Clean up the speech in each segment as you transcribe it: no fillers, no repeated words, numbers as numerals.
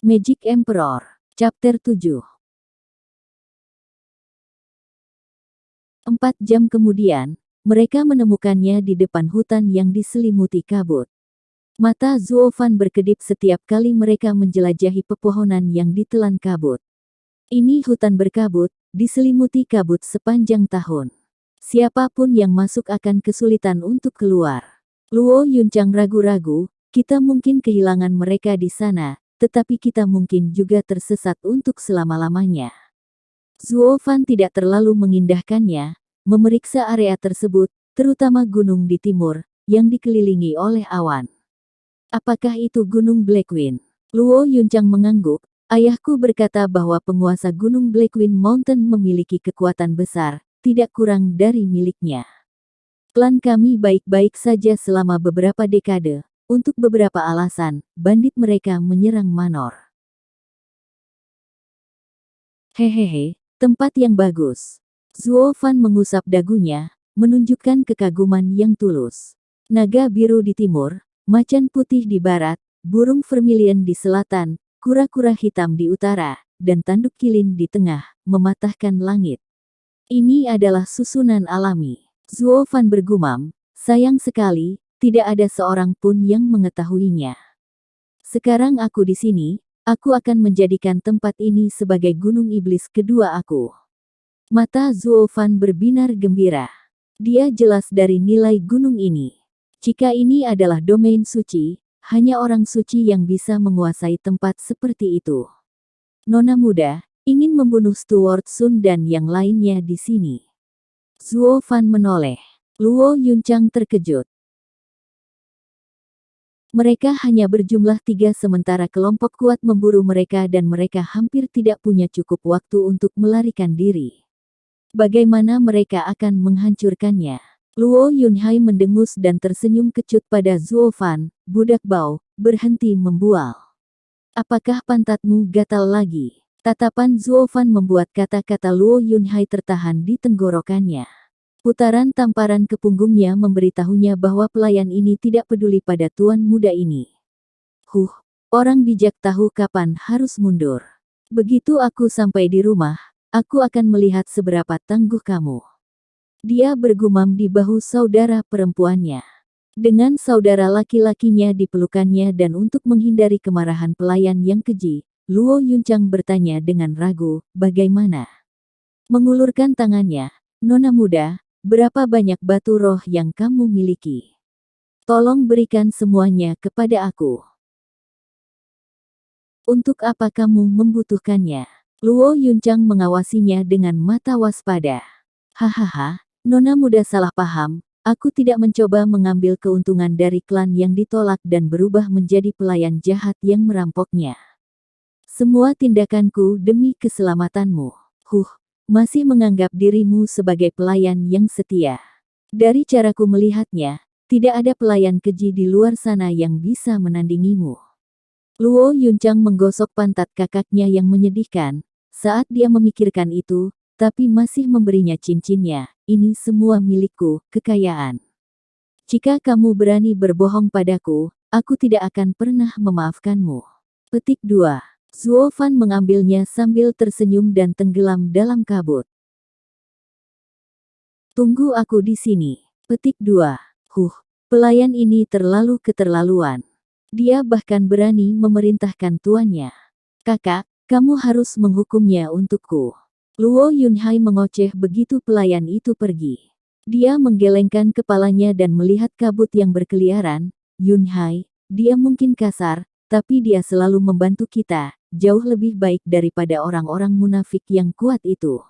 Magic Emperor, Chapter 7. 4 jam kemudian, mereka menemukannya di depan hutan yang diselimuti kabut. Mata Zuo Fan berkedip setiap kali mereka menjelajahi pepohonan yang ditelan kabut. Ini hutan berkabut, diselimuti kabut sepanjang tahun. Siapapun yang masuk akan kesulitan untuk keluar. Luo Yunchang ragu-ragu, kita mungkin kehilangan mereka di sana, tetapi kita mungkin juga tersesat untuk selama-lamanya. Zuo Fan tidak terlalu mengindahkannya, memeriksa area tersebut, terutama gunung di timur, yang dikelilingi oleh awan. Apakah itu Gunung Blackwing? Luo Yunchang mengangguk, ayahku berkata bahwa penguasa Gunung Blackwing Mountain memiliki kekuatan besar, tidak kurang dari miliknya. Klan kami baik-baik saja selama beberapa dekade. Untuk beberapa alasan, bandit mereka menyerang Manor. Hehehe, tempat yang bagus. Zuo Fan mengusap dagunya, menunjukkan kekaguman yang tulus. Naga biru di timur, macan putih di barat, burung vermilion di selatan, kura-kura hitam di utara, dan tanduk kilin di tengah, mematahkan langit. Ini adalah susunan alami. Zuo Fan bergumam, sayang sekali, tidak ada seorang pun yang mengetahuinya. Sekarang aku di sini, aku akan menjadikan tempat ini sebagai gunung iblis kedua aku. Mata Zuo Fan berbinar gembira. Dia jelas dari nilai gunung ini. Jika ini adalah domain suci, hanya orang suci yang bisa menguasai tempat seperti itu. Nona muda, ingin membunuh Steward Sun dan yang lainnya di sini. Zuo Fan menoleh. Luo Yunchang terkejut. Mereka hanya berjumlah 3 sementara kelompok kuat memburu mereka dan mereka hampir tidak punya cukup waktu untuk melarikan diri. Bagaimana mereka akan menghancurkannya? Luo Yunhai mendengus dan tersenyum kecut pada Zuo Fan, budak bau, berhenti membual. Apakah pantatmu gatal lagi? Tatapan Zuo Fan membuat kata-kata Luo Yunhai tertahan di tenggorokannya. Putaran tamparan ke punggungnya memberitahunya bahwa pelayan ini tidak peduli pada tuan muda ini. Orang bijak tahu kapan harus mundur. Begitu aku sampai di rumah, aku akan melihat seberapa tangguh kamu. Dia bergumam di bahu saudara perempuannya. Dengan saudara laki-lakinya di pelukannya dan untuk menghindari kemarahan pelayan yang keji, Luo Yunchang bertanya dengan ragu, bagaimana? Mengulurkan tangannya, Nona muda, berapa banyak batu roh yang kamu miliki? Tolong berikan semuanya kepada aku. Untuk apa kamu membutuhkannya? Luo Yunchang mengawasinya dengan mata waspada. Hahaha, Nona muda salah paham, aku tidak mencoba mengambil keuntungan dari klan yang ditolak dan berubah menjadi pelayan jahat yang merampoknya. Semua tindakanku demi keselamatanmu. Masih menganggap dirimu sebagai pelayan yang setia. Dari caraku melihatnya, tidak ada pelayan keji di luar sana yang bisa menandingimu. Luo Yunchang menggosok pantat kakaknya yang menyedihkan, saat dia memikirkan itu, tapi masih memberinya cincinnya, ini semua milikku, kekayaan. Jika kamu berani berbohong padaku, aku tidak akan pernah memaafkanmu. Petik 2. Zuo Fan mengambilnya sambil tersenyum dan tenggelam dalam kabut. Tunggu aku di sini. Petik 2. Pelayan ini terlalu keterlaluan. Dia bahkan berani memerintahkan tuannya. Kakak, kamu harus menghukumnya untukku. Luo Yunhai mengoceh begitu pelayan itu pergi. Dia menggelengkan kepalanya dan melihat kabut yang berkeliaran. Yunhai, dia mungkin kasar, tapi dia selalu membantu kita. Jauh lebih baik daripada orang-orang munafik yang kuat itu.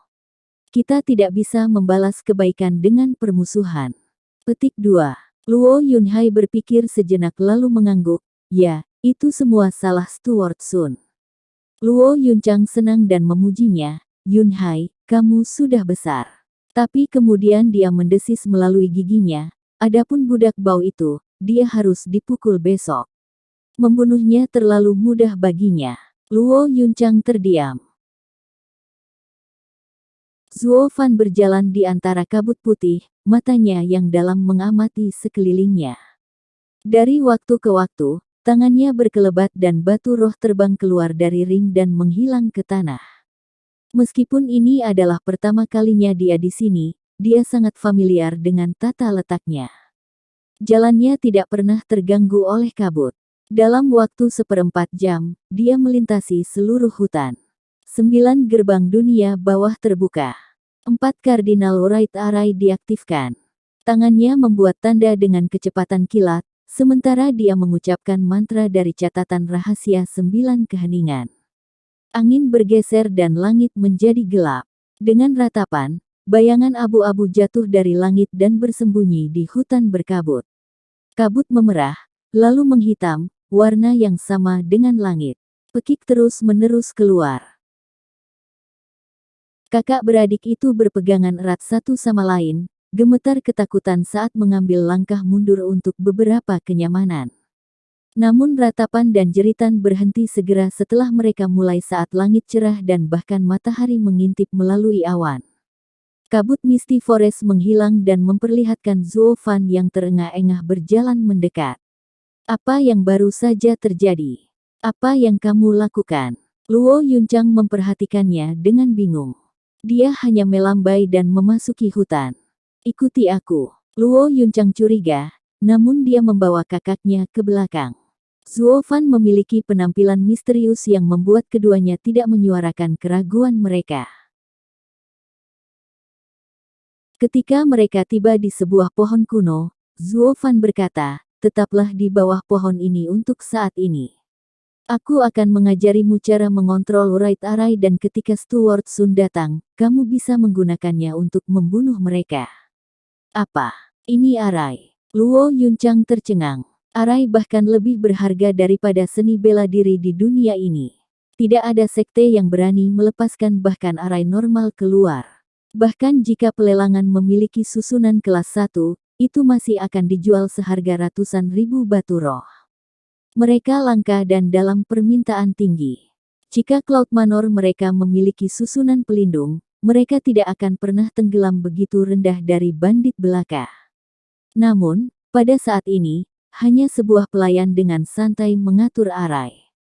Kita tidak bisa membalas kebaikan dengan permusuhan. Petik 2. Luo Yunhai berpikir sejenak lalu mengangguk, ya, itu semua salah Steward Sun. Luo Yunchang senang dan memujinya, Yunhai, kamu sudah besar. Tapi kemudian dia mendesis melalui giginya, adapun budak bau itu, dia harus dipukul besok. Membunuhnya terlalu mudah baginya. Luo Yunchang terdiam. Zuo Fan berjalan di antara kabut putih, matanya yang dalam mengamati sekelilingnya. Dari waktu ke waktu, Tangannya berkelebat dan batu roh terbang keluar dari ring dan menghilang ke tanah. Meskipun ini adalah pertama kalinya dia di sini, dia sangat familiar dengan tata letaknya. Jalannya tidak pernah terganggu oleh kabut. Dalam waktu 1/4 jam, dia melintasi seluruh hutan. 9 gerbang dunia bawah terbuka. 4 Cardinal Right Array diaktifkan. Tangannya membuat tanda dengan kecepatan kilat, sementara dia mengucapkan mantra dari catatan rahasia 9 keheningan. Angin bergeser dan langit menjadi gelap. Dengan ratapan, bayangan abu-abu jatuh dari langit dan bersembunyi di hutan berkabut. Kabut memerah, lalu menghitam, warna yang sama dengan langit. Pekik terus-menerus keluar. Kakak beradik itu berpegangan erat satu sama lain, gemetar ketakutan saat mengambil langkah mundur untuk beberapa kenyamanan. Namun ratapan dan jeritan berhenti segera setelah mereka mulai saat langit cerah dan bahkan matahari mengintip melalui awan. Kabut Misty Forest menghilang dan memperlihatkan Zuo Fan yang terengah-engah berjalan mendekat. Apa yang baru saja terjadi? Apa yang kamu lakukan? Luo Yunchang memperhatikannya dengan bingung. Dia hanya melambai dan memasuki hutan. Ikuti aku. Luo Yunchang curiga, namun dia membawa kakaknya ke belakang. Zuo Fan memiliki penampilan misterius yang membuat keduanya tidak menyuarakan keraguan mereka. Ketika mereka tiba di sebuah pohon kuno, Zuo Fan berkata, "Tetaplah di bawah pohon ini untuk saat ini. Aku akan mengajarimu cara mengontrol Right Array dan ketika Steward Sun datang, kamu bisa menggunakannya untuk membunuh mereka." Apa? Ini Array? Luo Yunchang tercengang. Array bahkan lebih berharga daripada seni bela diri di dunia ini. Tidak ada sekte yang berani melepaskan bahkan Array normal keluar. Bahkan jika pelelangan memiliki susunan kelas 1, itu masih akan dijual seharga ratusan ribu batu roh. Mereka langka dan dalam permintaan tinggi. Jika Cloud Manor mereka memiliki susunan pelindung, mereka tidak akan pernah tenggelam begitu rendah dari bandit belaka. Namun, pada saat ini, hanya sebuah pelayan dengan santai mengatur Array.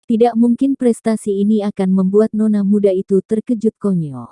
Tidak mungkin prestasi ini akan membuat nona muda itu terkejut konyol.